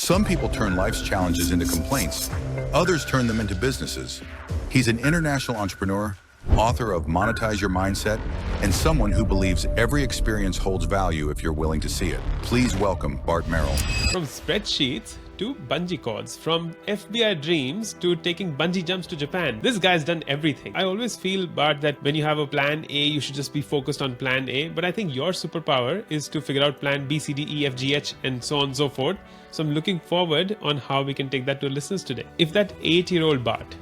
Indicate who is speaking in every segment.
Speaker 1: Some people turn life's challenges into complaints. Others turn them into businesses. He's an international entrepreneur, author of Monetize Your Mindset, and someone who believes every experience holds value if you're willing to see it. Please welcome Bart Merrell.
Speaker 2: From spreadsheets to bungee cords, from FBI dreams to taking bungee jumps to Japan. This guy's done everything. I always feel, Bart, that when you have a plan A, you should just be focused on plan A. But I think your superpower is to figure out plan B, C, D, E, F, G, H, and so on and so forth. So I'm looking forward on how we can take that to our listeners today. If that 8-year-old Bart,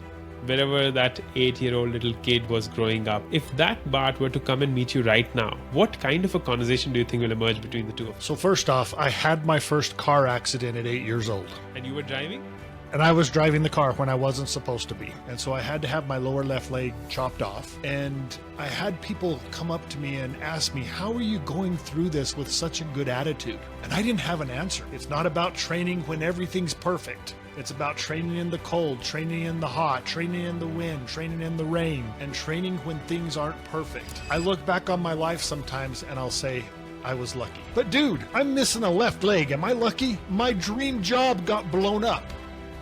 Speaker 2: wherever that 8-year-old little kid was growing up, if that Bart were to come and meet you right now, what kind of a conversation do you think will emerge between the two of you?
Speaker 3: So first off, I had my first car accident at 8 years old.
Speaker 2: And you were driving?
Speaker 3: And I was driving the car when I wasn't supposed to be. And so I had to have my lower left leg chopped off. And I had people come up to me and ask me, how are you going through this with such a good attitude? And I didn't have an answer. It's not about training when everything's perfect. It's about training in the cold, training in the hot, training in the wind, training in the rain, and training when things aren't perfect. I look back on my life sometimes and I'll say, I was lucky. But dude, I'm missing a left leg. Am I lucky? My dream job got blown up.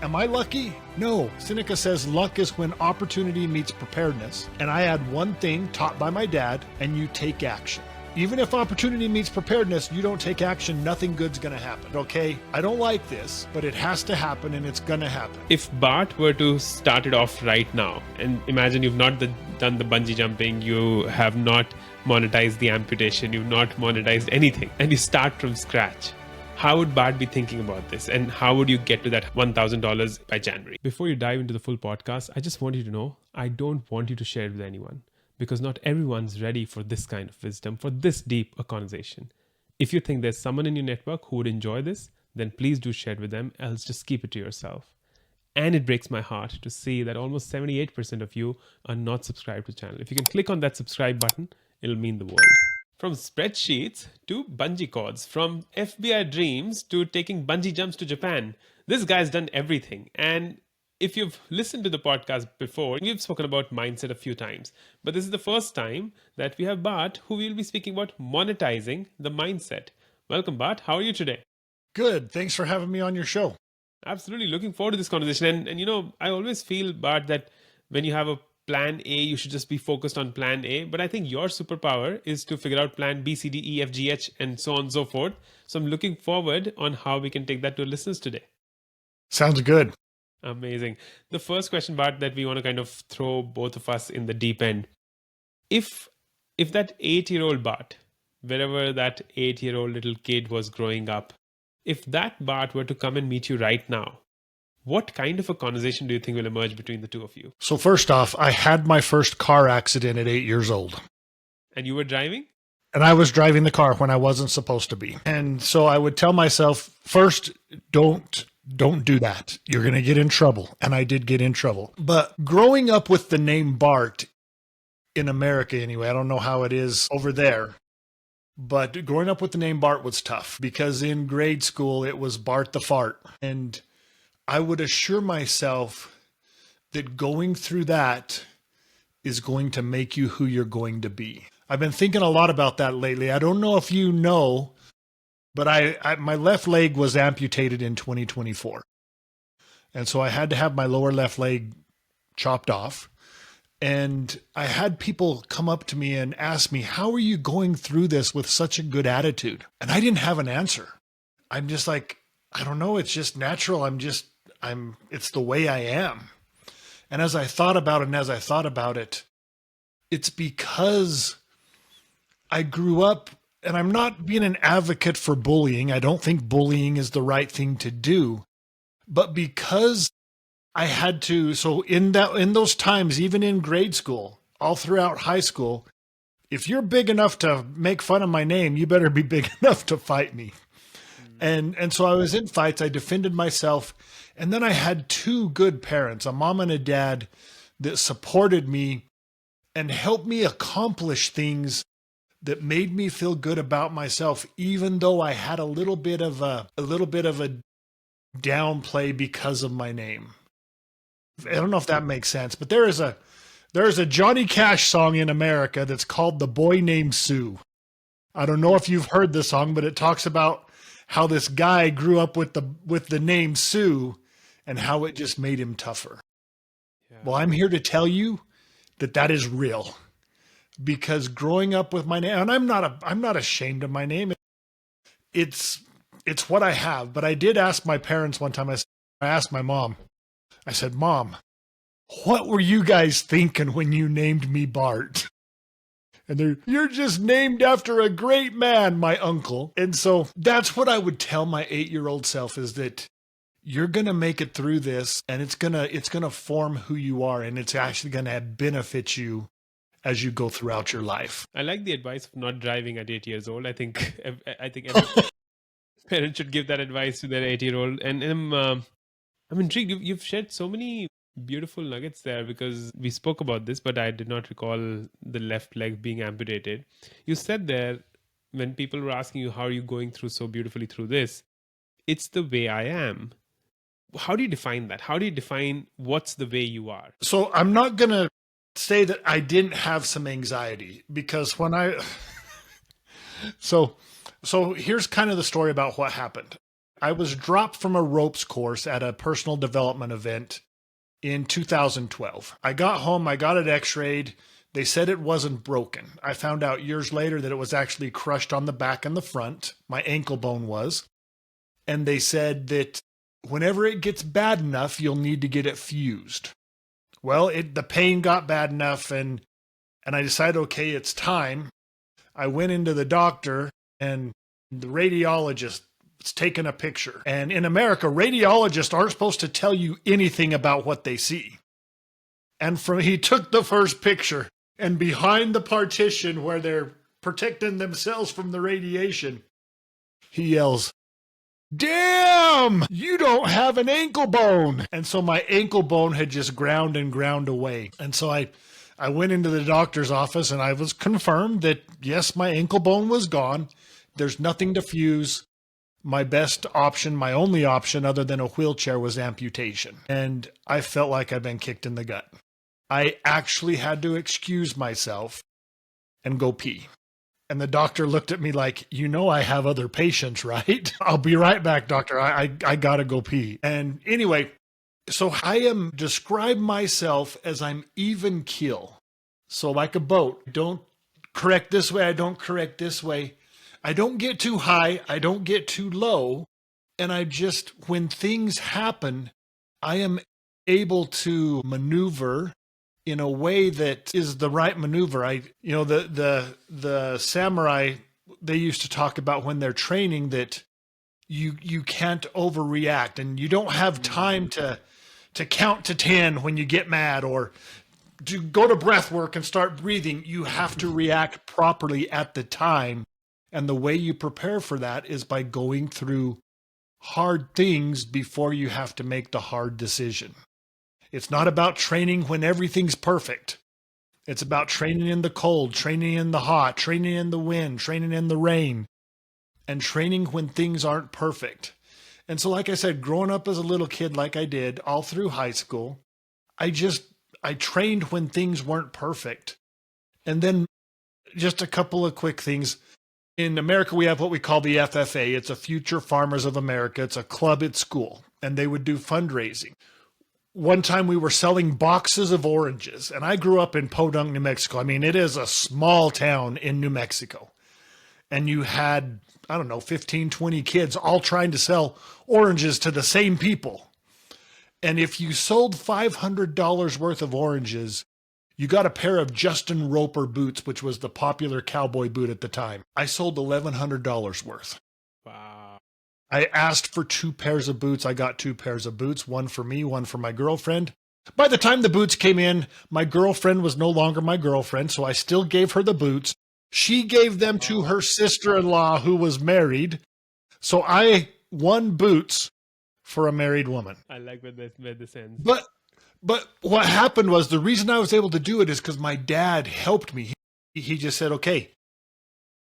Speaker 3: Am I lucky? No. Seneca says luck is when opportunity meets preparedness. And I had one thing taught by my dad, and you take action. Even if opportunity meets preparedness, you don't take action, nothing good's gonna happen, okay? I don't like this, but it has to happen and it's gonna happen.
Speaker 2: If Bart were to start it off right now, and imagine you've not done the bungee jumping, you have not monetized the amputation, you've not monetized anything, and you start from scratch, how would Bart be thinking about this? And how would you get to that $1,000 by January? Before you dive into the full podcast, I just want you to know, I don't want you to share it with anyone, because not everyone's ready for this kind of wisdom, for this deep a conversation. If you think there's someone in your network who would enjoy this, then please do share it with them, else just keep it to yourself. And it breaks my heart to see that almost 78% of you are not subscribed to the channel. If you can click on that subscribe button, it'll mean the world. From spreadsheets to bungee cords, from FBI dreams to taking bungee jumps to Japan. This guy's done everything. And if you've listened to the podcast before, we've spoken about mindset a few times, but this is the first time that we have Bart, who will be speaking about monetizing the mindset. Welcome, Bart. How are you today?
Speaker 3: Good. Thanks for having me on your show.
Speaker 2: Absolutely. Looking forward to this conversation. And you know, I always feel, Bart, that when you have a plan A, you should just be focused on plan A. But I think your superpower is to figure out plan B, C, D, E, F, G, H, and so on and so forth. So I'm looking forward on how we can take that to our listeners today.
Speaker 3: Sounds good.
Speaker 2: Amazing. The first question, Bart, that we want to kind of throw both of us in the deep end. If that 8-year-old Bart, wherever that 8-year-old little kid was growing up, if that Bart were to come and meet you right now, what kind of a conversation do you think will emerge between the two of you?
Speaker 3: So first off, I had my first car accident at 8 years old.
Speaker 2: And you were driving?
Speaker 3: And I was driving the car when I wasn't supposed to be. And so I would tell myself, first, don't do that. You're going to get in trouble. And I did get in trouble. But growing up with the name Bart, in America anyway, I don't know how it is over there, but growing up with the name Bart was tough because in grade school, it was Bart the Fart. And I would assure myself that going through that is going to make you who you're going to be. I've been thinking a lot about that lately. I don't know if you know, but my left leg was amputated in 2024. And so I had to have my lower left leg chopped off. And I had people come up to me and ask me, how are you going through this with such a good attitude? And I didn't have an answer. I'm just like, I don't know. It's just natural. It's the way I am. And as I thought about it, it's because I grew up, and I'm not being an advocate for bullying. I don't think bullying is the right thing to do. But because I had to, so in those times, even in grade school, all throughout high school, if you're big enough to make fun of my name, you better be big enough to fight me. And so I was in fights. I defended myself. And then I had two good parents, a mom and a dad, that supported me and helped me accomplish things that made me feel good about myself, even though I had a little bit of a downplay because of my name. I don't know if that makes sense, but there is a Johnny Cash song in America that's called "The Boy Named Sue." I don't know if you've heard the song, but it talks about how this guy grew up with the name Sue and how it just made him tougher.
Speaker 2: Yeah.
Speaker 3: Well, I'm here to tell you that is real, because growing up with my name, and I'm not ashamed of my name. It's what I have. But I did ask my parents one time. I asked my mom. I said, "Mom, what were you guys thinking when you named me Bart?" And you're just named after a great man, my uncle. And so that's what I would tell my 8-year-old self, is that you're going to make it through this, and it's going to form who you are, and it's actually going to benefit you as you go throughout your life.
Speaker 2: I like the advice of not driving at 8 years old. I think every parent should give that advice to their 8-year-old. And I'm intrigued. You've shared so many beautiful nuggets there, because we spoke about this, but I did not recall the left leg being amputated. You said there, when people were asking you, how are you going through so beautifully through this? It's the way I am. How do you define that? How do you define what's the way you are?
Speaker 3: So I'm not going to say that I didn't have some anxiety, because when so here's kind of the story about what happened. I was dropped from a ropes course at a personal development event in 2012. I got home, I got it x-rayed. They said it wasn't broken. I found out years later that it was actually crushed on the back and the front. My ankle bone was. And they said that whenever it gets bad enough, you'll need to get it fused. Well, the pain got bad enough, and I decided, okay, it's time. I went into the doctor, and the radiologist was taking a picture. And in America, radiologists aren't supposed to tell you anything about what they see. And he took the first picture, and behind the partition where they're protecting themselves from the radiation, he yells, "Damn, you don't have an ankle bone." And so my ankle bone had just ground away. And so I went into the doctor's office, and I was confirmed that, yes, my ankle bone was gone. There's nothing to fuse. My best option, my only option other than a wheelchair, was amputation. And I felt like I'd been kicked in the gut. I actually had to excuse myself and go pee. And the doctor looked at me like, I have other patients, right? I'll be right back, doctor. I gotta go pee. And anyway, so I describe myself as I'm even keel. So like a boat, don't correct this way, I don't correct this way. I don't get too high, I don't get too low. And when things happen, I am able to maneuver in a way that is the right maneuver. The samurai, they used to talk about when they're training that you can't overreact, and you don't have time to count to 10 when you get mad, or to go to breath work and start breathing. You have to react properly at the time. And the way you prepare for that is by going through hard things before you have to make the hard decision. It's not about training when everything's perfect. It's about training in the cold, training in the hot, training in the wind, training in the rain, and training when things aren't perfect. And so, like I said, growing up as a little kid like I did all through high school, I trained when things weren't perfect. And then just a couple of quick things. In America, we have what we call the FFA. It's a Future Farmers of America. It's a club at school, and they would do fundraising. One time we were selling boxes of oranges, and I grew up in Podunk, New Mexico. I mean, it is a small town in New Mexico. And you had, 15, 20 kids all trying to sell oranges to the same people. And if you sold $500 worth of oranges, you got a pair of Justin Roper boots, which was the popular cowboy boot at the time. I sold $1,100 worth.
Speaker 2: Wow.
Speaker 3: I asked for 2 pairs of boots. I got 2 pairs of boots, one for me, one for my girlfriend. By the time the boots came in, my girlfriend was no longer my girlfriend, so I still gave her the boots. She gave them to her sister-in-law who was married. So I won boots for a married woman.
Speaker 2: I like where this ends.
Speaker 3: But what happened was, the reason I was able to do it is because my dad helped me. He just said, okay,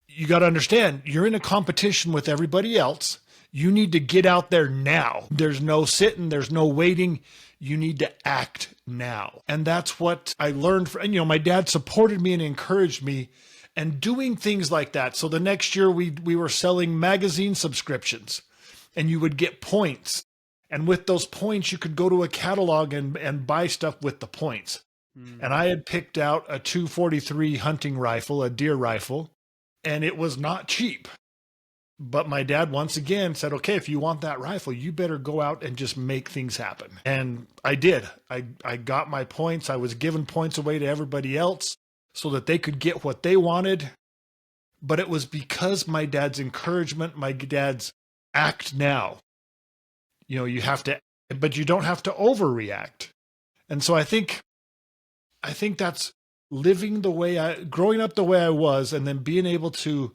Speaker 3: you got to understand, you're in a competition with everybody else. You need to get out there now. There's no sitting, there's no waiting. You need to act now. And that's what I learned. My dad supported me and encouraged me, and doing things like that. So the next year we were selling magazine subscriptions. and you would get points. And with those points, you could go to a catalog and buy stuff with the points. And I had picked out a 243 hunting rifle, a deer rifle, and it was not cheap. But my dad once again said, okay, if you want that rifle, you better go out and just make things happen. And I did. I got my points. I was giving points away to everybody else so that they could get what they wanted. But it was because my dad's encouragement, my dad's act now. You know, you have to, but you don't have to overreact. And so I think that's living the way growing up the way I was, and then being able to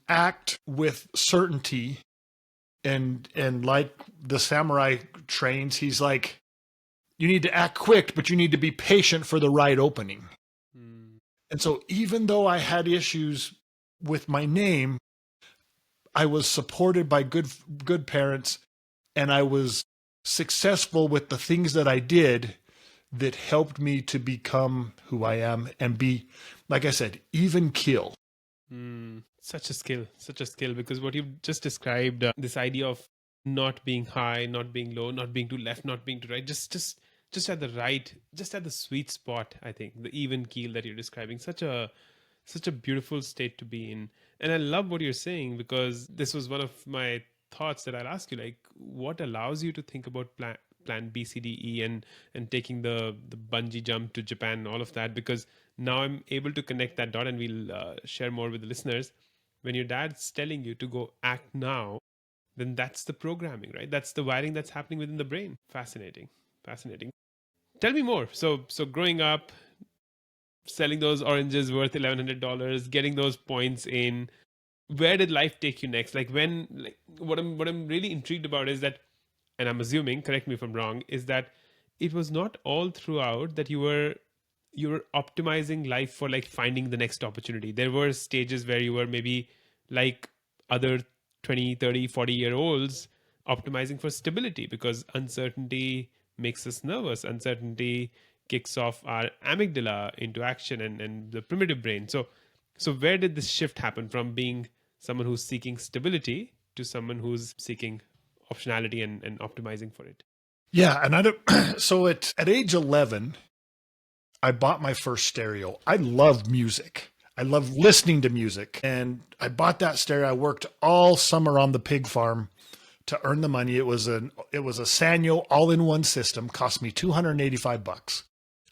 Speaker 3: act with certainty, and like the samurai trains, he's like, you need to act quick, but you need to be patient for the right opening. And so even though I had issues with my name, I was supported by good parents, and I was successful with the things that I did that helped me to become who I am and be, like I said, even kill.
Speaker 2: Such a skill, because what you've just described, this idea of not being high, not being low, not being too left, not being too right, just at the right, just at the sweet spot. I think the even keel that you're describing, such a beautiful state to be in. And I love what you're saying, because this was one of my thoughts that I'll ask you, like, what allows you to think about plan B, C, D, E, and taking the bungee jump to Japan and all of that, because now I'm able to connect that dot, and we'll share more with the listeners. When your dad's telling you to go act now, then that's the programming, right? That's the wiring that's happening within the brain. Fascinating. Tell me more. So growing up, selling those oranges worth $1,100, getting those points in, where did life take you next? What I'm really intrigued about is that, and I'm assuming, correct me if I'm wrong, is that it was not all throughout that you were optimizing life for like finding the next opportunity. There were stages where you were maybe like other 20, 30, 40-year-olds optimizing for stability, because uncertainty makes us nervous. Uncertainty kicks off our amygdala into action and the primitive brain. So where did this shift happen from being someone who's seeking stability to someone who's seeking optionality and optimizing for it?
Speaker 3: Yeah. And so at age 11, I bought my first stereo. I love music. I love listening to music. And I bought that stereo. I worked all summer on the pig farm to earn the money. It was a Sanyo all-in-one system, cost me $285.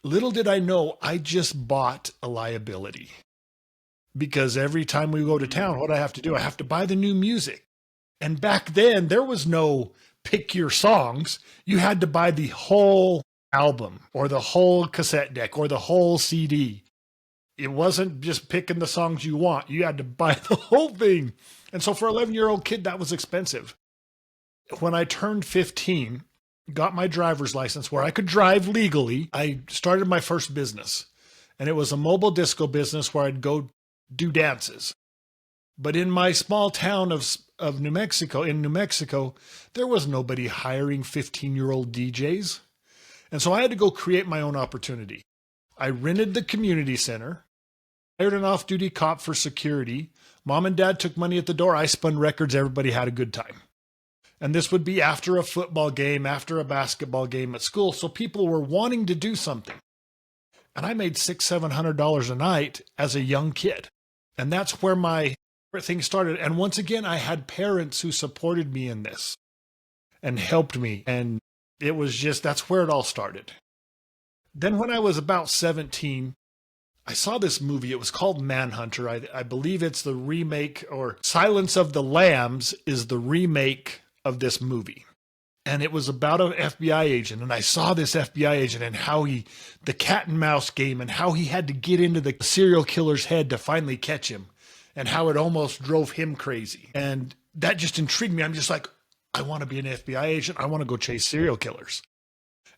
Speaker 3: Little did I know, I just bought a liability. Because every time we go to town, what do I have to do? I have to buy the new music. And back then, there was no pick your songs. You had to buy the whole album or the whole cassette deck or the whole CD. It wasn't just picking the songs you want. You had to buy the whole thing. And so for an 11-year-old kid, that was expensive. When I turned 15, got my driver's license where I could drive legally, I started my first business. And it was a mobile disco business where I'd go do dances. But in my small town of New Mexico, there was nobody hiring 15-year-old DJs. And so I had to go create my own opportunity. I rented the community center, hired an off-duty cop for security. Mom and dad took money at the door. I spun records. Everybody had a good time. And this would be after a football game, after a basketball game at school. So people were wanting to do something. And I made $600-700 a night as a young kid. And that's where my thing started. And once again, I had parents who supported me in this and helped me. And it was just, that's where it all started. Then when I was about 17, I saw this movie. It was called Manhunter. I believe it's the remake, or Silence of the Lambs is the remake of this movie. And it was about an FBI agent. And I saw this FBI agent and how the cat and mouse game, and how he had to get into the serial killer's head to finally catch him, and how it almost drove him crazy. And that just intrigued me. I'm just like, I want to be an FBI agent. I want to go chase serial killers.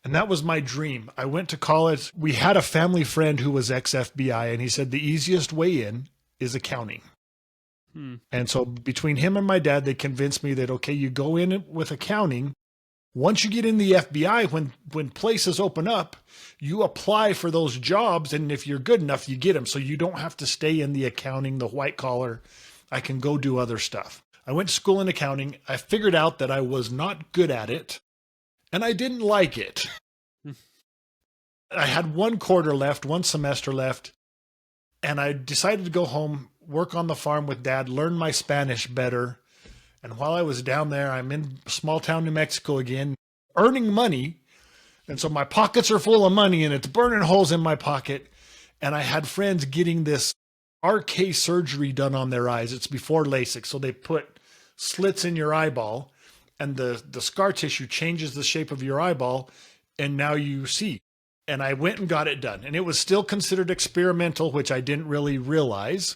Speaker 3: And that was my dream. I went to college. We had a family friend who was ex-FBI, and he said the easiest way in is accounting. And so between him and my dad, they convinced me that, okay, you go in with accounting. Once you get in the FBI, when places open up, you apply for those jobs. And if you're good enough, you get them. So you don't have to stay in the accounting, the white collar. I can go do other stuff. I went to school in accounting. I figured out that I was not good at it, and I didn't like it. I had 1 quarter left, 1 semester left, and I decided to go home, work on the farm with Dad, learn my Spanish better. And while I was down there, I'm in small town New Mexico again, earning money. And so my pockets are full of money and it's burning holes in my pocket. And I had friends getting this RK surgery done on their eyes. It's before LASIK. So they put slits in your eyeball and the scar tissue changes the shape of your eyeball. And now you see. And I went and got it done. And it was still considered experimental, which I didn't really realize.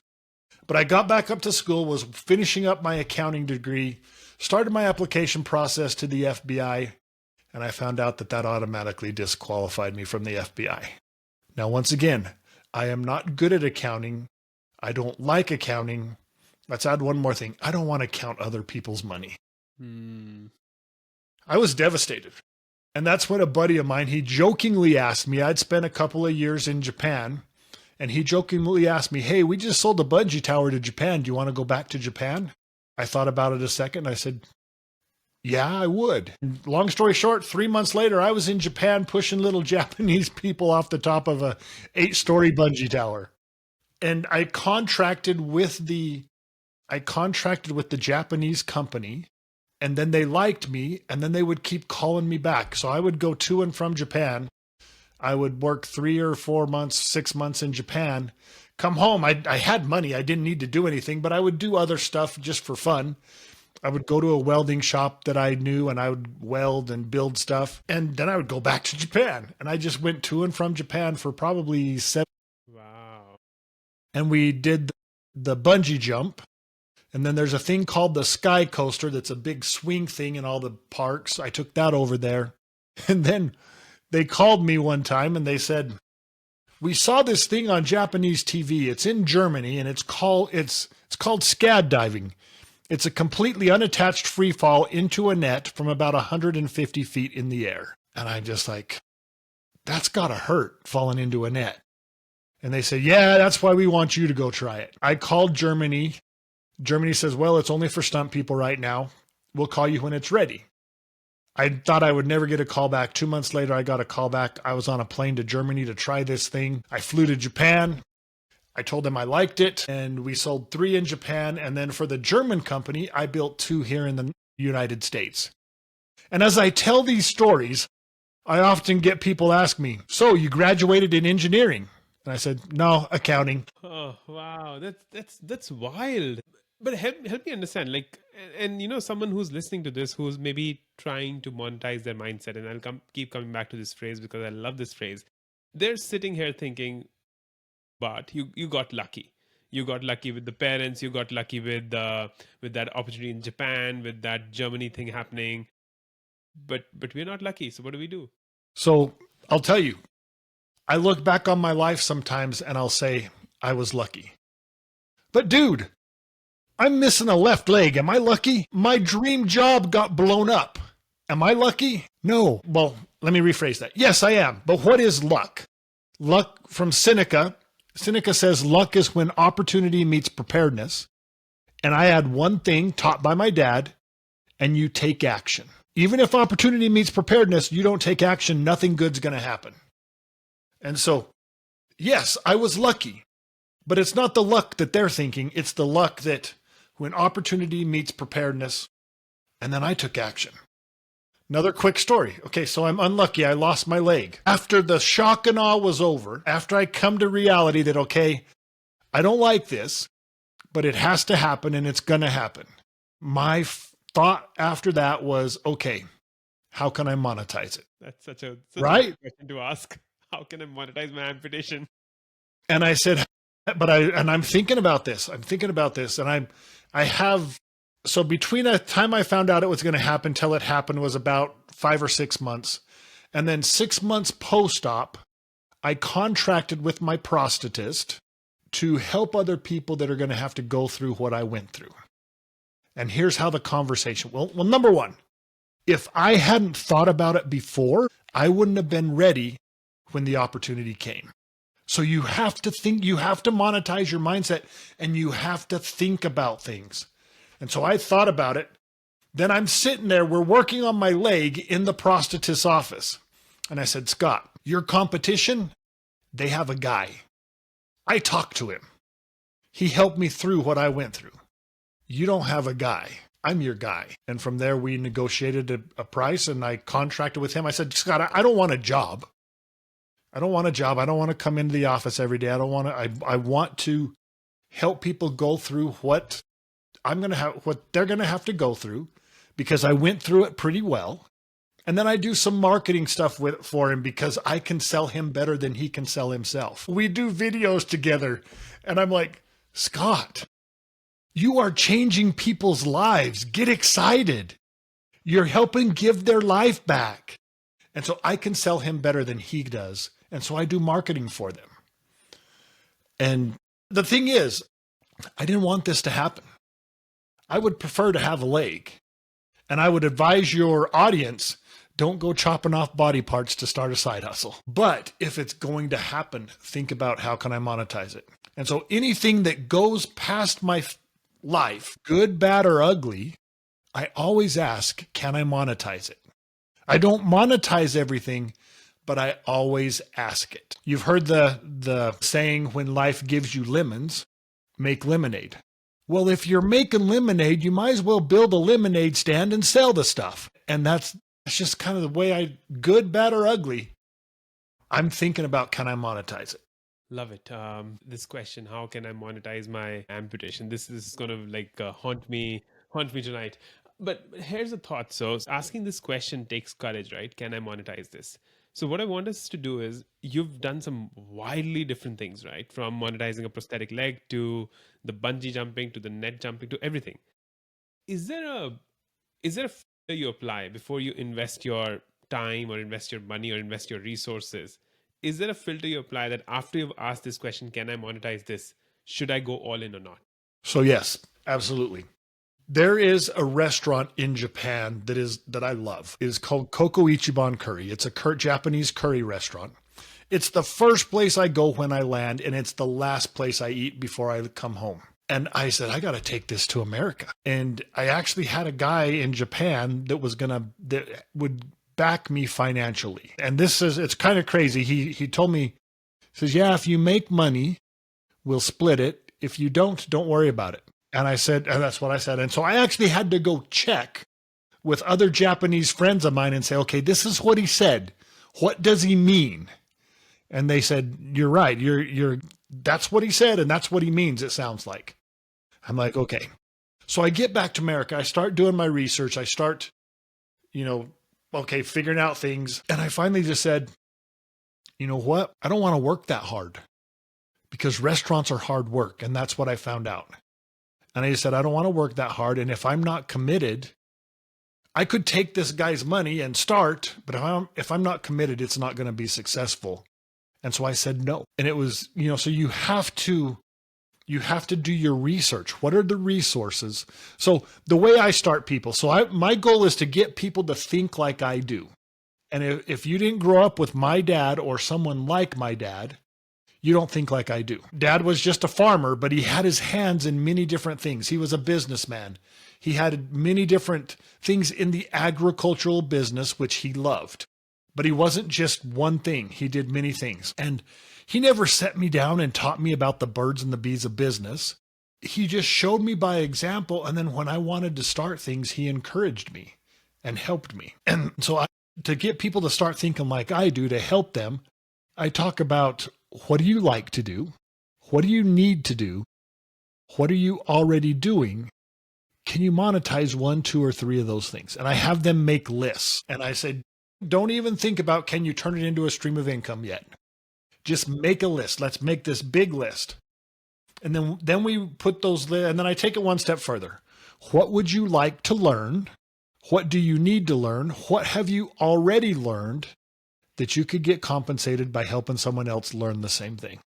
Speaker 3: But I got back up to school, was finishing up my accounting degree, started my application process to the FBI, and I found out that that automatically disqualified me from the FBI. Now, once again, I am not good at accounting. I don't like accounting. Let's add one more thing. I don't want to count other people's money. I was devastated. And that's when a buddy of mine, he jokingly asked me, I'd spent a couple of years in Japan, and he jokingly asked me, hey, we just sold a bungee tower to Japan. Do you want to go back to Japan? I thought about it a second. I said, yeah, I would. Long story short, 3 months later, I was in Japan pushing little Japanese people off the top of a 8-story bungee tower. And I contracted with the Japanese company, and then they liked me, and then they would keep calling me back. So I would go to and from Japan. I would work 3 or 4 months, 6 months in Japan, come home. I had money. I didn't need to do anything, but I would do other stuff just for fun. I would go to a welding shop that I knew and I would weld and build stuff. And then I would go back to Japan. And I just went to and from Japan for probably 7.
Speaker 2: Wow.
Speaker 3: And we did the bungee jump. And then there's a thing called the Sky Coaster that's a big swing thing in all the parks. I took that over there. And then they called me one time and they said, we saw this thing on Japanese TV. It's in Germany and it's called scad diving. It's a completely unattached free fall into a net from about 150 feet in the air. And I'm just like, that's gotta hurt falling into a net. And they said, yeah, that's why we want you to go try it. I called Germany. Germany says, well, it's only for stunt people right now. We'll call you when it's ready. I thought I would never get a call back. 2 months later, I got a call back. I was on a plane to Germany to try this thing. I flew to Japan. I told them I liked it, and we sold 3 in Japan. And then for the German company, I built 2 here in the United States. And as I tell these stories, I often get people ask me, so you graduated in engineering? And I said, no, accounting.
Speaker 2: Oh, wow. That's wild. But help me understand, like, and you know, someone who's listening to this, who's maybe trying to monetize their mindset, and I'll keep coming back to this phrase because I love this phrase. They're sitting here thinking, but you got lucky. You got lucky with the parents. You got lucky with that opportunity in Japan, with that Germany thing happening. But we're not lucky. So what do we do?
Speaker 3: So I'll tell you, I look back on my life sometimes and I'll say I was lucky. But dude, I'm missing a left leg. Am I lucky? My dream job got blown up. Am I lucky? No. Well, let me rephrase that. Yes, I am. But what is luck? Luck from Seneca. Seneca says luck is when opportunity meets preparedness. And I had one thing taught by my dad, and you take action. Even if opportunity meets preparedness, you don't take action, nothing good's going to happen. And so, yes, I was lucky. But it's not the luck that they're thinking. It's the luck that when opportunity meets preparedness, and then I took action. Another quick story. Okay, so I'm unlucky. I lost my leg. After the shock and awe was over, after I come to reality that, okay, I don't like this, but it has to happen and it's going to happen. My thought after that was, okay, how can I monetize it?
Speaker 2: That's such a
Speaker 3: right
Speaker 2: question to ask. How can I monetize my amputation?
Speaker 3: And I said, I'm thinking about this. And so between the time I found out it was going to happen till it happened was about 5 or 6 months. And then 6 months post-op, I contracted with my prosthetist to help other people that are going to have to go through what I went through. And here's how the conversation, well, number one, if I hadn't thought about it before, I wouldn't have been ready when the opportunity came. So you have to think, you have to monetize your mindset, and you have to think about things. And so I thought about it. Then I'm sitting there, we're working on my leg in the prosthetist's office. And I said, Scott, your competition, they have a guy. I talked to him. He helped me through what I went through. You don't have a guy. I'm your guy. And from there, we negotiated a price and I contracted with him. I said, Scott, I don't want a job. I don't want a job. I don't want to come into the office every day. I want to help people go through what they're going to have to go through, because I went through it pretty well. And then I do some marketing stuff for him because I can sell him better than he can sell himself. We do videos together and I'm like, Scott, you are changing people's lives. Get excited. You're helping give their life back. And so I can sell him better than he does. And so I do marketing for them. And the thing is, I didn't want this to happen. I would prefer to have a leg. And I would advise your audience, don't go chopping off body parts to start a side hustle. But if it's going to happen, think about how can I monetize it? And so anything that goes past my life, good, bad, or ugly, I always ask, can I monetize it? I don't monetize everything, but I always ask it. You've heard the saying, when life gives you lemons, make lemonade. Well, if you're making lemonade, you might as well build a lemonade stand and sell the stuff. And that's just kind of the way good, bad, or ugly, I'm thinking about, can I monetize it?
Speaker 2: Love it. This question, how can I monetize my amputation? This is going to haunt me tonight. But here's a thought. So asking this question takes courage, right? Can I monetize this? So what I want us to do is, you've done some wildly different things, right? From monetizing a prosthetic leg to the bungee jumping to the net jumping to everything. Is there a filter you apply before you invest your time or invest your money or invest your resources? Is there a filter you apply that after you've asked this question, can I monetize this? Should I go all in or not?
Speaker 3: So yes, absolutely. There is a restaurant in Japan that I love. It is called Koko Ichiban Curry. It's a Japanese curry restaurant. It's the first place I go when I land, and it's the last place I eat before I come home. And I said, I got to take this to America. And I actually had a guy in Japan that would back me financially. And it's kind of crazy. He told me, he says, yeah, if you make money, we'll split it. If you don't worry about it. And I said, and that's what I said. And so I actually had to go check with other Japanese friends of mine and say, okay, this is what he said. What does he mean? And they said, you're right. That's what he said. And that's what he means. It sounds like. I'm like, okay. So I get back to America. I start doing my research. I start, figuring out things. And I finally just said, you know what? I don't want to work that hard, because restaurants are hard work. And that's what I found out. And I just said, I don't want to work that hard. And if I'm not committed, I could take this guy's money and start, but if I'm not committed, it's not going to be successful. And so I said no. And it was, so you have to do your research. What are the resources? So the way I start people, my goal is to get people to think like I do. And if you didn't grow up with my dad or someone like my dad, you don't think like I do. Dad was just a farmer, but he had his hands in many different things. He was a businessman. He had many different things in the agricultural business, which he loved. But he wasn't just one thing. He did many things. And he never set me down and taught me about the birds and the bees of business. He just showed me by example. And then when I wanted to start things, he encouraged me and helped me. And so to get people to start thinking like I do, to help them, I talk about, what do you like to do? What do you need to do? What are you already doing? Can you monetize 1, 2, or 3 of those things? And I have them make lists. And I said, don't even think about, can you turn it into a stream of income yet? Just make a list. Let's make this big list. And then we put those, and then I take it one step further. What would you like to learn? What do you need to learn? What have you already learned that you could get compensated by helping someone else learn the same thing?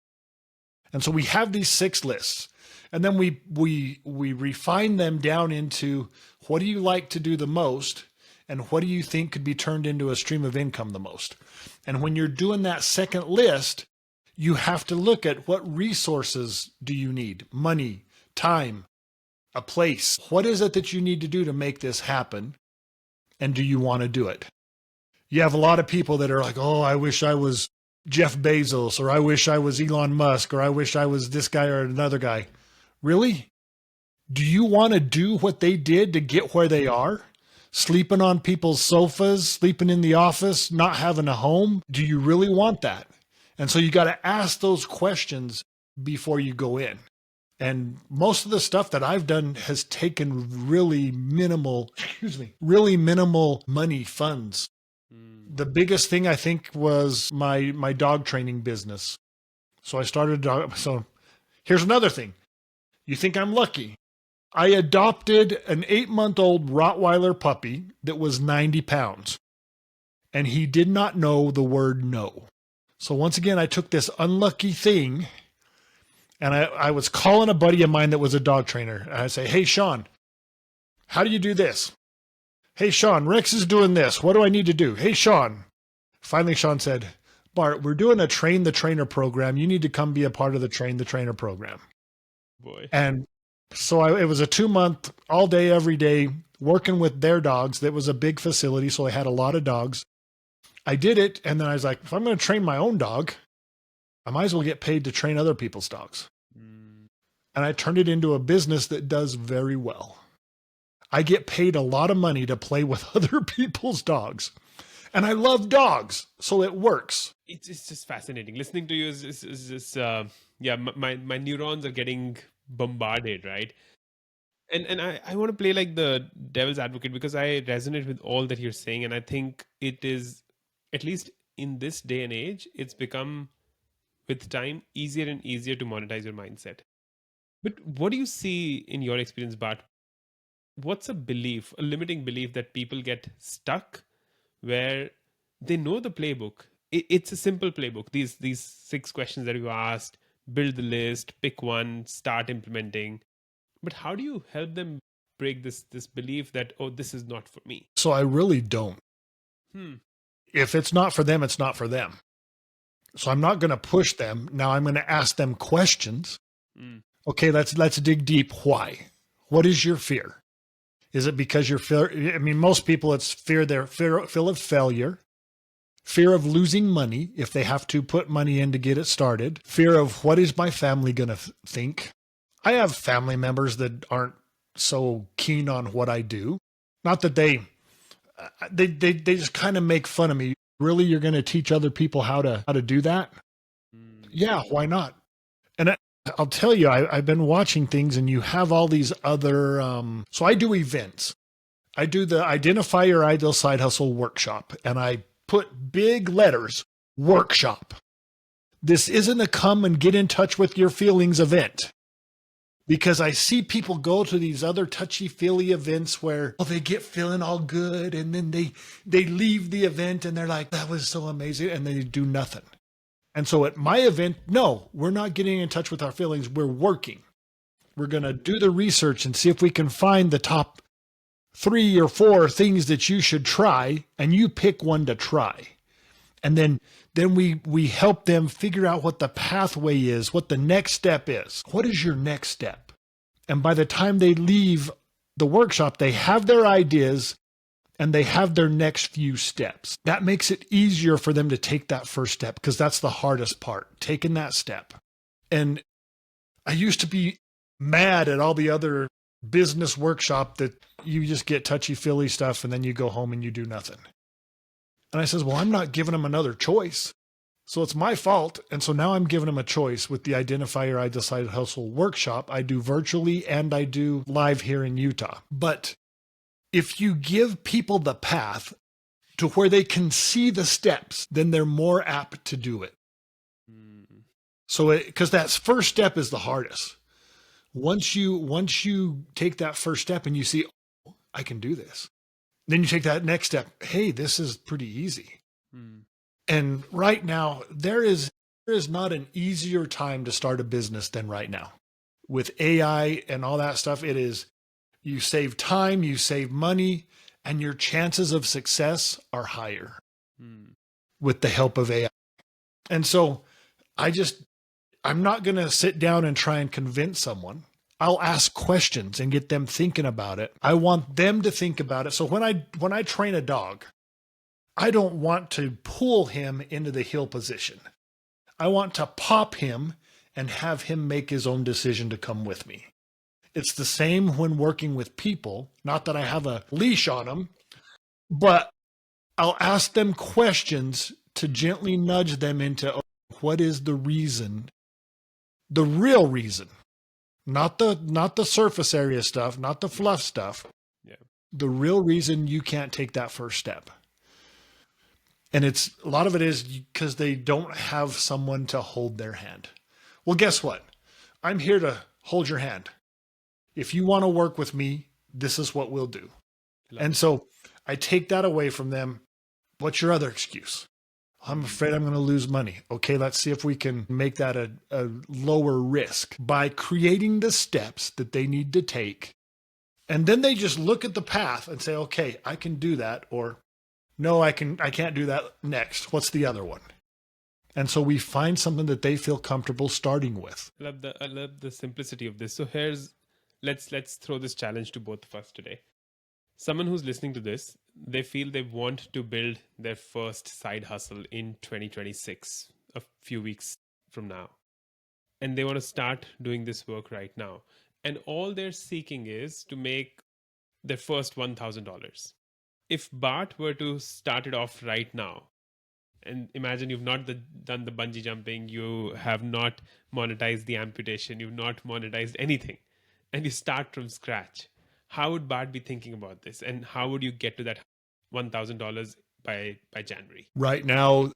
Speaker 3: And so we have these 6 lists, and then we refine them down into, what do you like to do the most? And what do you think could be turned into a stream of income the most? And when you're doing that second list, you have to look at, what resources do you need? Money, time, a place. What is it that you need to do to make this happen? And do you want to do it? You have a lot of people that are like, oh, I wish I was Jeff Bezos, or I wish I was Elon Musk, or I wish I was this guy or another guy. Really? Do you want to do what they did to get where they are? Sleeping on people's sofas, sleeping in the office, not having a home? Do you really want that? And so you got to ask those questions before you go in. And most of the stuff that I've done has taken really minimal money funds. The biggest thing I think was my dog training business. So I started so here's another thing. You think I'm lucky? I adopted an 8-month-old Rottweiler puppy that was 90 pounds, and he did not know the word no. So once again, I took this unlucky thing, and I was calling a buddy of mine that was a dog trainer. And I say, hey, Sean, how do you do this? Hey, Sean, Rex is doing this. What do I need to do? Hey, Sean. Finally, Sean said, Bart, we're doing a Train the Trainer program. You need to come be a part of the Train the Trainer program.
Speaker 2: Boy.
Speaker 3: And so it was a 2-month, all day, every day, working with their dogs. That was a big facility, so I had a lot of dogs. I did it, and then I was like, if I'm going to train my own dog, I might as well get paid to train other people's dogs. And I turned it into a business that does very well. I get paid a lot of money to play with other people's dogs. And I love dogs, so it works.
Speaker 2: It's just fascinating. Listening to you is just, my neurons are getting bombarded, right? And I want to play like the devil's advocate, because I resonate with all that you're saying. And I think it is, at least in this day and age, it's become, with time, easier and easier to monetize your mindset. But what do you see in your experience, Bart? What's a limiting belief that people get stuck where they know the playbook? It's a simple playbook. These 6 questions that you asked, build the list, pick one, start implementing. But how do you help them break this belief that, oh, this is not for me?
Speaker 3: So I really don't. If it's not for them, it's not for them. So I'm not going to push them. Now I'm going to ask them questions. Okay, let's dig deep. Why? What is your fear? Is it because you're fear? I mean, most people, it's fear of failure, fear of losing money if they have to put money in to get it started, fear of what is my family going to think. I have family members that aren't so keen on what I do. Not that they just kind of make fun of me. Really, you're going to teach other people how to do that? Yeah, why not? And I'll tell you, I've been watching things, and you have all these other, so I do events. I do the Identify Your Ideal Side Hustle workshop, and I put big letters, workshop. This isn't a come and get in touch with your feelings event. Because I see people go to these other touchy-feely events where they get feeling all good, and then they leave the event and they're like, that was so amazing, and they do nothing. And so at my event, no, we're not getting in touch with our feelings. We're working. We're going to do the research and see if we can find the top 3 or 4 things that you should try, and you pick one to try. And then we help them figure out what the pathway is, what the next step is. What is your next step? And by the time they leave the workshop, they have their ideas and they have their next few steps. That makes it easier for them to take that first step, because that's the hardest part, taking that step. And I used to be mad at all the other business workshop that you just get touchy-feely stuff and then you go home and you do nothing. And I says, well, I'm not giving them another choice. So it's my fault. And so now I'm giving them a choice with the Identify Your Ideal Side Hustle workshop. I do virtually and I do live here in Utah. But if you give people the path to where they can see the steps, then they're more apt to do it. So because that first step is the hardest. Once you take that first step and you see, oh, I can do this. Then you take that next step. Hey, this is pretty easy. And right now, there is not an easier time to start a business than right now. With AI and all that stuff, it is, you save time, you save money, and your chances of success are higher with the help of AI. And so I'm not going to sit down and try and convince someone. I'll ask questions and get them thinking about it. I want them to think about it. So when I train a dog, I don't want to pull him into the heel position. I want to pop him and have him make his own decision to come with me. It's the same when working with people. Not that I have a leash on them, but I'll ask them questions to gently nudge them into, oh, what is the reason, the real reason, not the surface area stuff, not the fluff stuff.
Speaker 2: Yeah.
Speaker 3: The real reason you can't take that first step. And it's a lot of it is because they don't have someone to hold their hand. Well, guess what? I'm here to hold your hand. If you want to work with me, this is what we'll do. And so I take that away from them. What's your other excuse? I'm afraid I'm going to lose money. Okay, let's see if we can make that a lower risk by creating the steps that they need to take. And then they just look at the path and say, okay, I can do that. Or no, I can't do that next. What's the other one? And so we find something that they feel comfortable starting with.
Speaker 2: I love the simplicity of this. So let's throw this challenge to both of us today. Someone who's listening to this, they feel they want to build their first side hustle in 2026, a few weeks from now. And they want to start doing this work right now. And all they're seeking is to make their first $1,000. If Bart were to start it off right now, and imagine you've not done the bungee jumping, you have not monetized the amputation, you've not monetized anything, and you start from scratch, how would Bart be thinking about this? And how would you get to that $1,000 by January?
Speaker 3: Right now,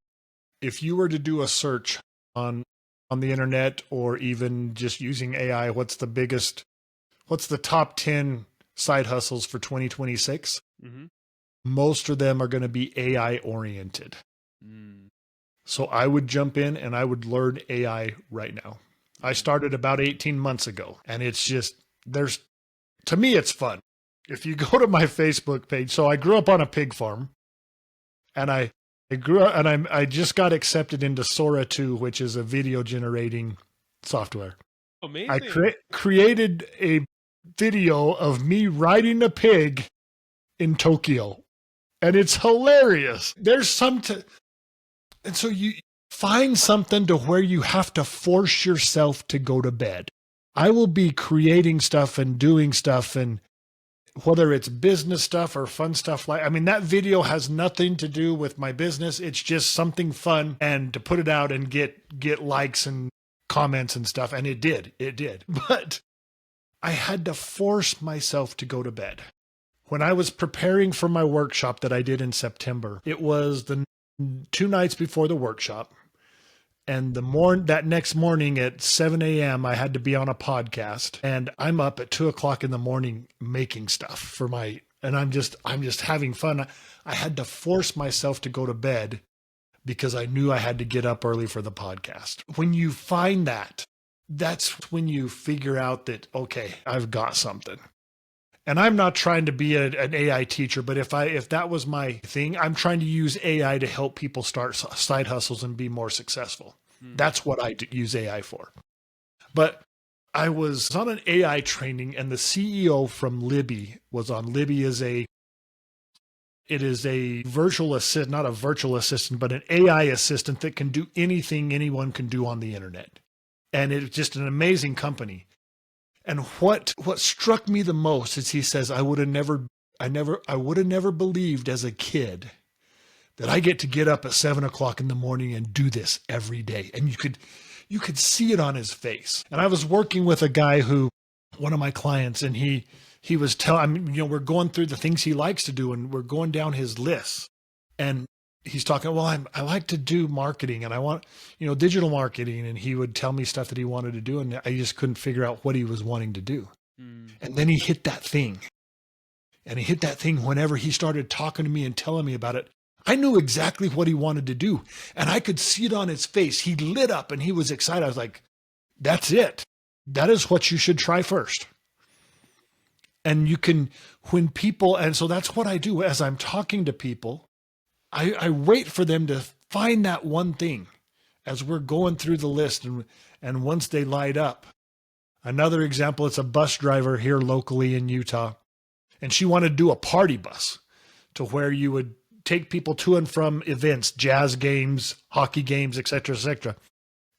Speaker 3: if you were to do a search on the internet or even just using AI, what's the top 10 side hustles for 2026?
Speaker 2: Mm-hmm.
Speaker 3: Most of them are going to be AI oriented. So I would jump in and I would learn AI right now. I started about 18 months ago, and it's just, to me, it's fun. If you go to my Facebook page, so I grew up on a pig farm, and I grew up, and I just got accepted into Sora 2, which is a video generating software.
Speaker 2: Amazing.
Speaker 3: I created a video of me riding a pig in Tokyo, and it's hilarious. And so you find something to where you have to force yourself to go to bed. I will be creating stuff and doing stuff, and whether it's business stuff or fun stuff, that video has nothing to do with my business. It's just something fun and to put it out and get likes and comments and stuff. And it did. But I had to force myself to go to bed. When I was preparing for my workshop that I did in September, it was the 2 nights before the workshop. And that next morning at 7 a.m., I had to be on a podcast, and I'm up at 2 o'clock in the morning making stuff and I'm just having fun. I had to force myself to go to bed because I knew I had to get up early for the podcast. When you find that's when you figure out that, okay, I've got something. And I'm not trying to be an AI teacher, but if that was my thing, I'm trying to use AI to help people start side hustles and be more successful. That's what I use AI for. But I was on an AI training, and the CEO from Libby was on. Libby is it is a virtual assistant, not a virtual assistant, but an AI assistant that can do anything anyone can do on the internet. And it's just an amazing company. And what struck me the most is he says, I would have never believed as a kid that I get up at 7 o'clock in the morning and do this every day. And you could see it on his face. And I was working with a guy one of my clients, and he was we're going through the things he likes to do, and we're going down his list. And he's talking, well, I like to do marketing, and I want, digital marketing. And he would tell me stuff that he wanted to do, and I just couldn't figure out what he was wanting to do. And then he hit that thing. And he hit that thing whenever he started talking to me and telling me about it. I knew exactly what he wanted to do, and I could see it on his face. He lit up and he was excited. I was like, that's it. That is what you should try first. And and so that's what I do as I'm talking to people. I wait for them to find that one thing as we're going through the list. And once they light up, Another example, it's a bus driver here locally in Utah, and she wanted to do a party bus to where you would take people to and from events, jazz games, hockey games, et cetera, et cetera.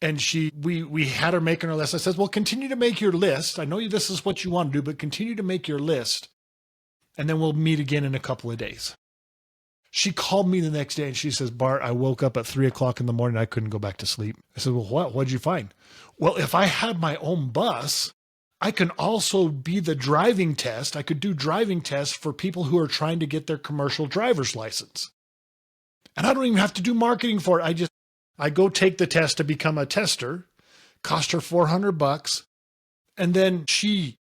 Speaker 3: And we had her making her list. I said, well, continue to make your list. I know this is what you want to do, but continue to make your list. And then we'll meet again in a couple of days. She called me the next day and she says, Bart, I woke up at 3:00 in the morning. I couldn't go back to sleep. I said, well, what'd you find? Well, if I had my own bus, I can also be the driving test. I could do driving tests for people who are trying to get their commercial driver's license. And I don't even have to do marketing for it. I go take the test to become a tester, cost her $400, and then she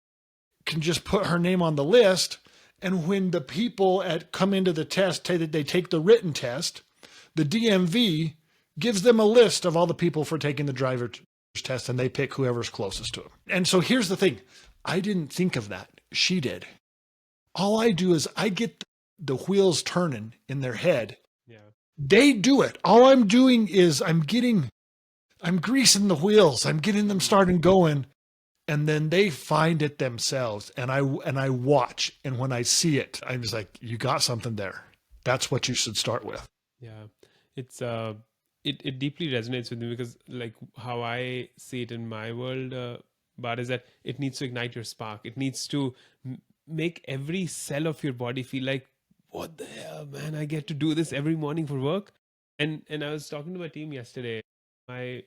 Speaker 3: can just put her name on the list. And when the people come into the test, they take the written test, the DMV gives them a list of all the people for taking the driver's test, and they pick whoever's closest to them. And so here's the thing. I didn't think of that. She did. All I do is I get the wheels turning in their head.
Speaker 2: Yeah.
Speaker 3: They do it. All I'm doing is I'm greasing the wheels. I'm getting them started going. And then they find it themselves. And I watch. And when I see it, I'm just like, you got something there. That's what you should start with.
Speaker 2: Yeah. It's it deeply resonates with me because like how I see it in my world, Bart, is that it needs to ignite your spark. It needs to make every cell of your body feel like, what the hell, man, I get to do this every morning for work. And I was talking to my team yesterday. My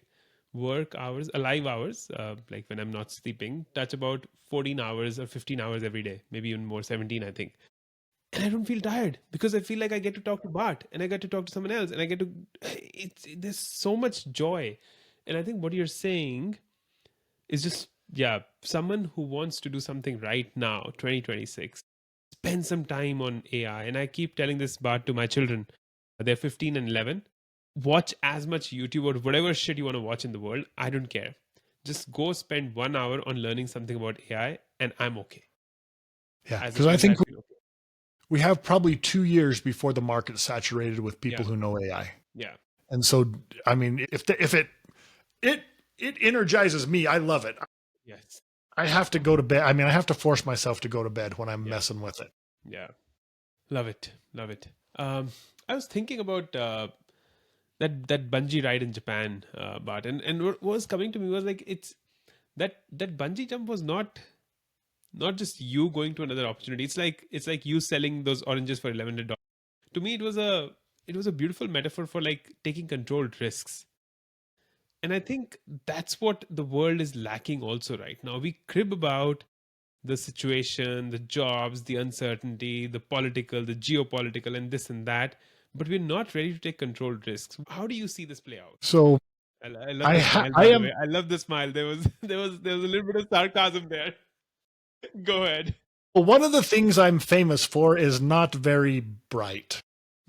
Speaker 2: work hours, alive hours, like when I'm not sleeping, touch about 14 hours or 15 hours every day, maybe even more, 17, I think. And I don't feel tired because I feel like I get to talk to Bart and I get to talk to someone else and I get to, there's so much joy. And I think what you're saying is just, yeah, someone who wants to do something right now, 2026, spend some time on AI. And I keep telling this, Bart, to my children. They're 15 and 11. Watch as much YouTube or whatever shit you want to watch in the world. I don't care. Just go spend 1 hour on learning something about AI and I'm okay.
Speaker 3: Yeah, because I think
Speaker 2: feel okay.
Speaker 3: we have probably 2 years before the market's saturated with people who know AI.
Speaker 2: Yeah.
Speaker 3: And so, I mean, if it energizes me, I love it.
Speaker 2: Yes.
Speaker 3: I have to go to bed. I mean, I have to force myself to go to bed when I'm messing with it.
Speaker 2: Yeah. Love it. Love it. I was thinking about that bungee ride in Japan, Bart, and what was coming to me was like, it's that bungee jump was not just you going to another opportunity. It's like you selling those oranges for $1,100. To me, it was a beautiful metaphor for like taking controlled risks. And I think that's what the world is lacking also right now. We crib about the situation, the jobs, the uncertainty, the political, the geopolitical, and this and that, but we're not ready to take controlled risks. How do you see this play out?
Speaker 3: So
Speaker 2: I love the smile, by the way. I love the smile. There was a little bit of sarcasm there. Go ahead.
Speaker 3: Well, one of the things I'm famous for is not very bright.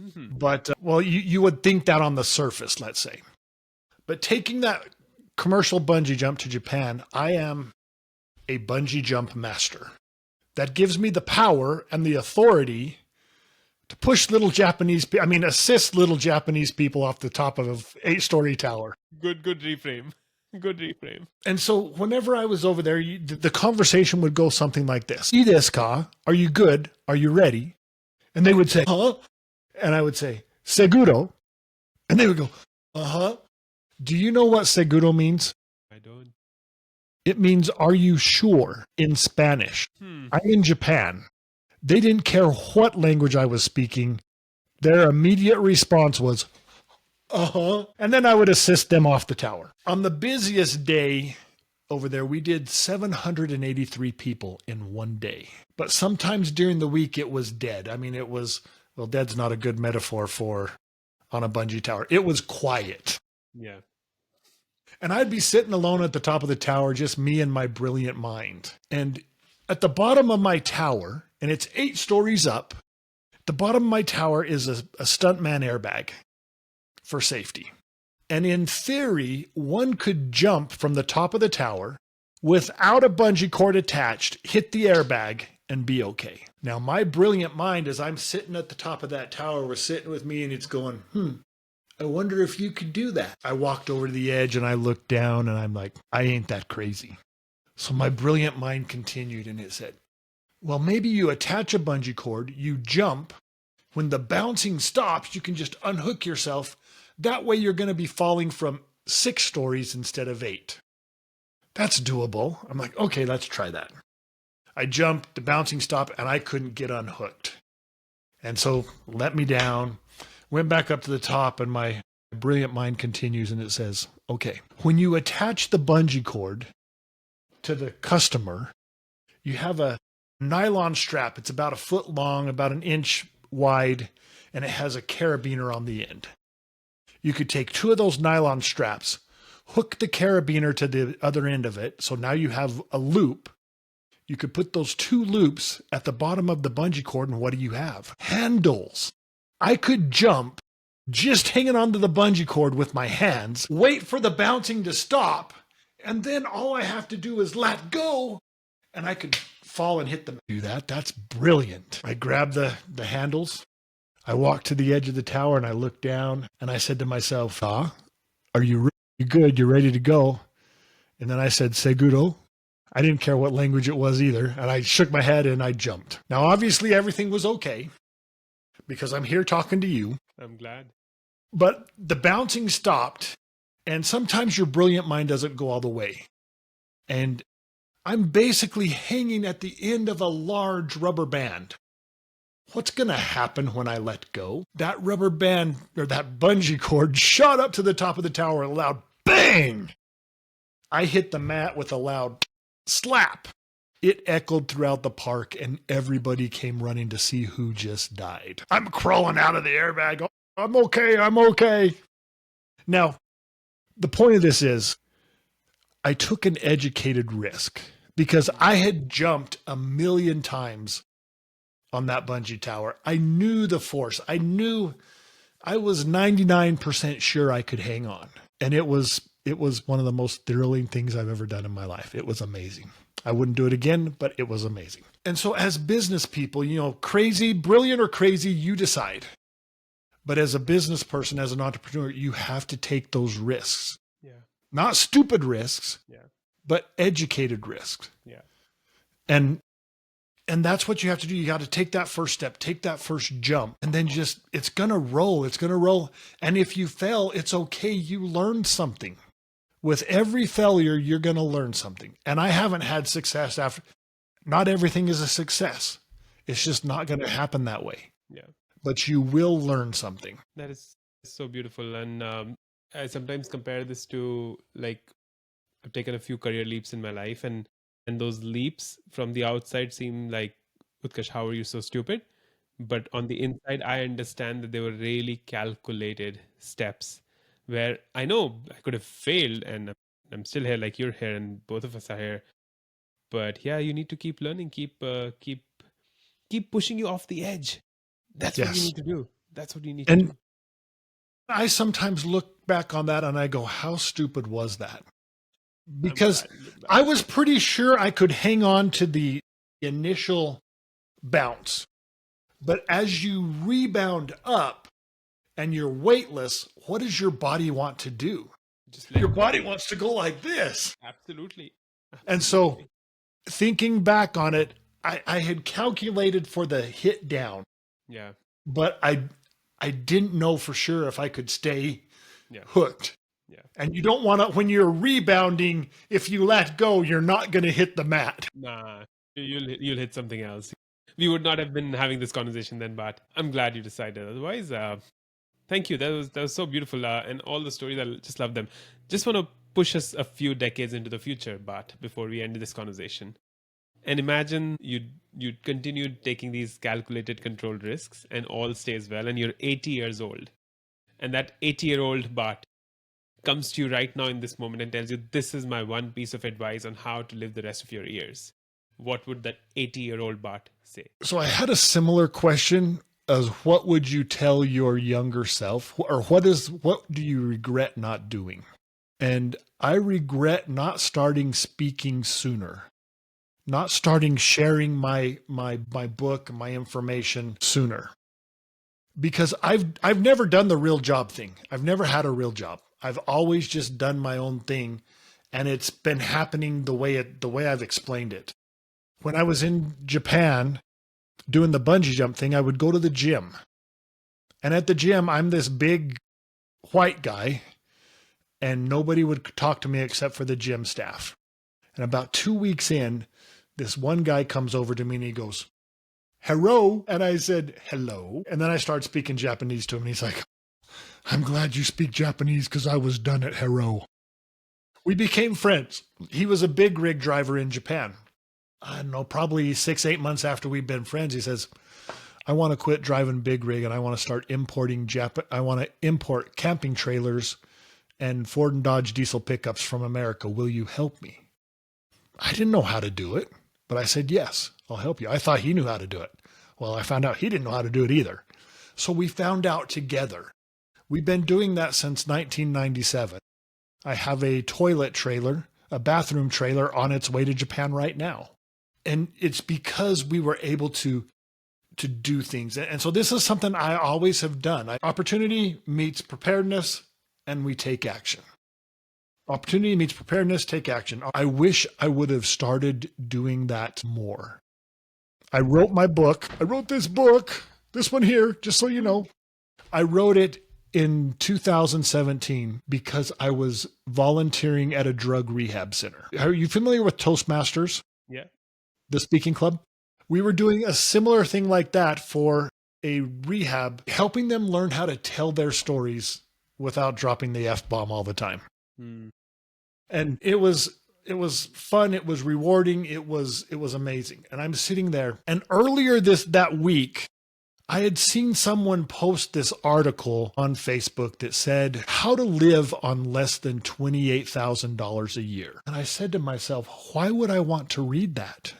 Speaker 2: Mm-hmm.
Speaker 3: But, well, you would think that on the surface, let's say. But taking that commercial bungee jump to Japan, I am a bungee jump master. That gives me the power and the authority to push assist little Japanese people off the top of an 8-story tower.
Speaker 2: Good reframe. Good reframe.
Speaker 3: And so whenever I was over there, the conversation would go something like this. "Ii desu ka? Are you good? Are you ready?" And they would say, "Huh?" And I would say, "Seguro." And they would go, "Uh-huh." Do you know what seguro means?
Speaker 2: I don't.
Speaker 3: It means, "Are you sure?" in Spanish. I'm in Japan. They didn't care what language I was speaking. Their immediate response was, "Uh-huh." And then I would assist them off the tower. On the busiest day over there, we did 783 people in one day. But sometimes during the week, it was dead. I mean, dead's not a good metaphor for on a bungee tower. It was quiet.
Speaker 2: Yeah.
Speaker 3: And I'd be sitting alone at the top of the tower, just me and my brilliant mind. And at the bottom of my tower, and it's 8 stories up, the bottom of my tower is a stuntman airbag for safety. And in theory, one could jump from the top of the tower without a bungee cord attached, hit the airbag, and be okay. Now, my brilliant mind, as I'm sitting at the top of that tower, was sitting with me and it's going, I wonder if you could do that. I walked over to the edge and I looked down and I'm like, I ain't that crazy. So my brilliant mind continued and it said, well, maybe you attach a bungee cord, you jump. When the bouncing stops, you can just unhook yourself. That way you're going to be falling from 6 stories instead of 8. That's doable. I'm like, okay, let's try that. I jumped, the bouncing stopped, and I couldn't get unhooked. And so let me down, went back up to the top, and my brilliant mind continues and it says, okay, when you attach the bungee cord to the customer, you have a nylon strap. It's about 1 foot long, about 1 inch wide, and it has a carabiner on the end. You could take 2 of those nylon straps, hook the carabiner to the other end of it. So now you have a loop. You could put those 2 loops at the bottom of the bungee cord, and what do you have? Handles. I could jump just hanging onto the bungee cord with my hands, wait for the bouncing to stop, and then all I have to do is let go, and I could fall and hit them. Do that. That's brilliant. I grabbed the handles. I walked to the edge of the tower and I looked down and I said to myself, are you good? You ready to go? And then I said, seguro. I didn't care what language it was either. And I shook my head and I jumped. Now, obviously everything was okay because I'm here talking to you.
Speaker 2: I'm glad.
Speaker 3: But the bouncing stopped, and sometimes your brilliant mind doesn't go all the way. And I'm basically hanging at the end of a large rubber band. What's going to happen when I let go? That rubber band, or that bungee cord, shot up to the top of the tower, a loud bang! I hit the mat with a loud slap. It echoed throughout the park, and everybody came running to see who just died. I'm crawling out of the airbag. I'm okay, I'm okay. Now, the point of this is, I took an educated risk because I had jumped 1,000,000 times on that bungee tower. I knew the force. I was 99% sure I could hang on. And it was one of the most thrilling things I've ever done in my life. It was amazing. I wouldn't do it again, but it was amazing. And so as business people, crazy, brilliant or crazy, you decide. But as a business person, as an entrepreneur, you have to take those risks.
Speaker 2: Yeah.
Speaker 3: Not stupid risks,
Speaker 2: Yeah.
Speaker 3: but educated risks.
Speaker 2: Yeah.
Speaker 3: And that's what you have to do. You got to take that first step, take that first jump, and then it's going to roll. It's going to roll. And if you fail, it's okay. You learned something. With every failure, you're going to learn something. And I haven't had success after. Not everything is a success. It's just not going to happen that way.
Speaker 2: Yeah.
Speaker 3: But you will learn something.
Speaker 2: That is so beautiful. And I sometimes compare this to, like, I've taken a few career leaps in my life, and those leaps from the outside seem like, Utkarsh, how are you so stupid? But on the inside, I understand that they were really calculated steps where I know I could have failed, and I'm still here, like you're here, and both of us are here. But yeah, you need to keep learning, keep pushing you off the edge. That's what you need to do. That's what you need to do.
Speaker 3: And I sometimes look back on that and I go, how stupid was that? Because I was pretty sure I could hang on to the initial bounce. But as you rebound up and you're weightless, what does your body want to do? Your body wants to go like this.
Speaker 2: Absolutely.
Speaker 3: And so thinking back on it, I had calculated for the hit down.
Speaker 2: Yeah.
Speaker 3: But I didn't know for sure if I could stay hooked.
Speaker 2: Yeah.
Speaker 3: And you don't want to, when you're rebounding, if you let go, you're not going to hit the mat.
Speaker 2: Nah, you'll hit something else. We would not have been having this conversation then, but I'm glad you decided. Otherwise, thank you. That was so beautiful. And all the stories, I just love them. Just want to push us a few decades into the future, Bart, before we end this conversation. And imagine you continued taking these calculated, controlled risks and all stays well, and you're 80 years old. And that 80-year-old Bart comes to you right now in this moment and tells you, this is my one piece of advice on how to live the rest of your years. What would that 80-year-old Bart say? So
Speaker 3: I had a similar question as what would you tell your younger self, or what do you regret not doing? And I regret not starting speaking sooner, not starting sharing my book, my information sooner. Because I've never done the real job thing. I've never had a real job. I've always just done my own thing. And it's been happening the way I've explained it. When I was in Japan doing the bungee jump thing, I would go to the gym. And at the gym, I'm this big white guy, and nobody would talk to me except for the gym staff. And about 2 weeks in, this one guy comes over to me and he goes, "Hello." And I said, "Hello." And then I started speaking Japanese to him. And he's like, "I'm glad you speak Japanese because I was done at hello." We became friends. He was a big rig driver in Japan. I don't know, probably 6-8 months after we've been friends, he says, "I want to quit driving big rig and I want to start importing I want to import camping trailers and Ford and Dodge diesel pickups from America. Will you help me?" I didn't know how to do it, but I said, "Yes, I'll help you." I thought he knew how to do it. Well, I found out he didn't know how to do it either. So we found out together. We've been doing that since 1997. I have a toilet trailer, a bathroom trailer on its way to Japan right now. And it's because we were able to do things. And so this is something I always have done. Opportunity meets preparedness, and we take action. Opportunity meets preparedness, take action. I wish I would have started doing that more. I wrote my book. I wrote this book, this one here, just so you know. I wrote it in 2017 because I was volunteering at a drug rehab center. Are you familiar with Toastmasters?
Speaker 2: Yeah.
Speaker 3: The speaking club? We were doing a similar thing like that for a rehab, helping them learn how to tell their stories without dropping the F-bomb all the time. And it was fun. It was rewarding. It was amazing. And I'm sitting there. And earlier that week, I had seen someone post this article on Facebook that said how to live on less than $28,000 a year. And I said to myself, why would I want to read that?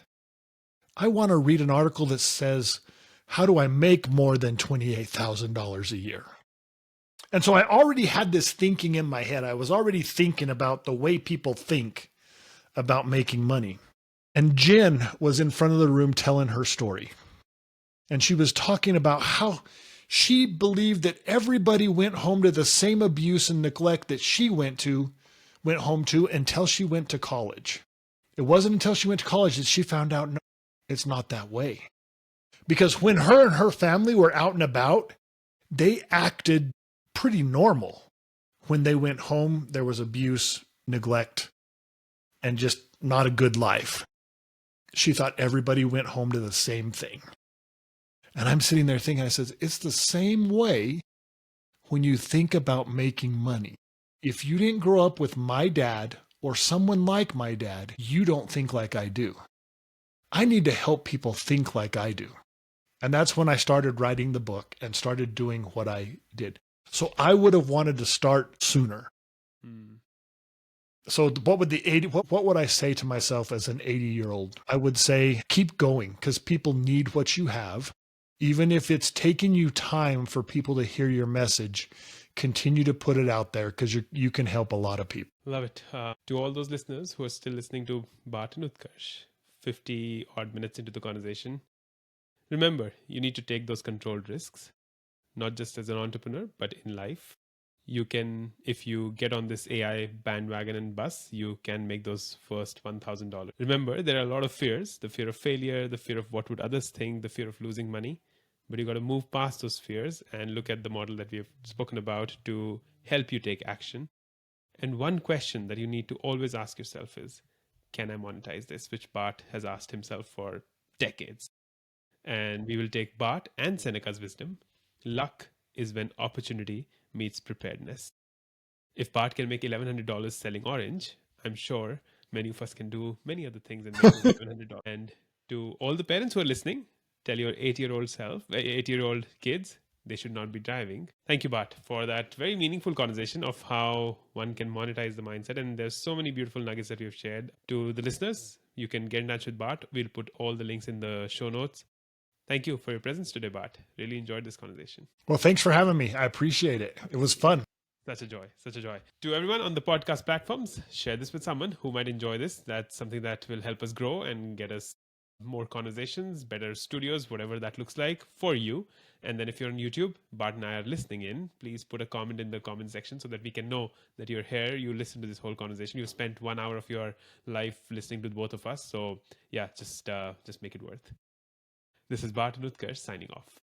Speaker 3: I want to read an article that says, how do I make more than $28,000 a year? And so I already had this thinking in my head. I was already thinking about the way people think about making money. And Jen was in front of the room telling her story. And she was talking about how she believed that everybody went home to the same abuse and neglect that she went home to until she went to college. It wasn't until she went to college that she found out, no, it's not that way. Because when her and her family were out and about, they acted pretty normal. When they went home, there was abuse, neglect, and just not a good life. She thought everybody went home to the same thing. And I'm sitting there thinking, I said, it's the same way when you think about making money. If you didn't grow up with my dad or someone like my dad, you don't think like I do. I need to help people think like I do. And that's when I started writing the book and started doing what I did. So I would have wanted to start sooner. So what would I say to myself as an 80-year-old? I would say, keep going, because people need what you have. Even if it's taking you time for people to hear your message, continue to put it out there because you can help a lot of people.
Speaker 2: Love it. To all those listeners who are still listening to Bart and Utkarsh, 50 odd minutes into the conversation, remember, you need to take those controlled risks, not just as an entrepreneur, but in life. You can, if you get on this AI bandwagon and bus, you can make those first $1,000. Remember, there are a lot of fears, the fear of failure, the fear of what would others think, the fear of losing money. But you got to move past those fears and look at the model that we have spoken about to help you take action. And one question that you need to always ask yourself is, can I monetize this? Which Bart has asked himself for decades. And we will take Bart and Seneca's wisdom. Luck is when opportunity meets preparedness. If Bart can make $1,100 selling orange, I'm sure many of us can do many other things and make $1,100. And to all the parents who are listening, tell your 8-year-old kids, they should not be driving. Thank you, Bart, for that very meaningful conversation of how one can monetize the mindset. And there's so many beautiful nuggets that we have shared. To the listeners, you can get in touch with Bart. We'll put all the links in the show notes. Thank you for your presence today, Bart. Really enjoyed this conversation.
Speaker 3: Well, thanks for having me. I appreciate it. It was fun.
Speaker 2: Such a joy. Such a joy. To everyone on the podcast platforms, share this with someone who might enjoy this. That's something that will help us grow and get us more conversations, better studios, whatever that looks like for you. And then if you're on YouTube, Bart and I are listening in. Please put a comment in the comment section so that we can know that you're here. You listen to this whole conversation. You spent 1 hour of your life listening to both of us. So yeah, just make it worth. This is Bart and Utkarsh signing off.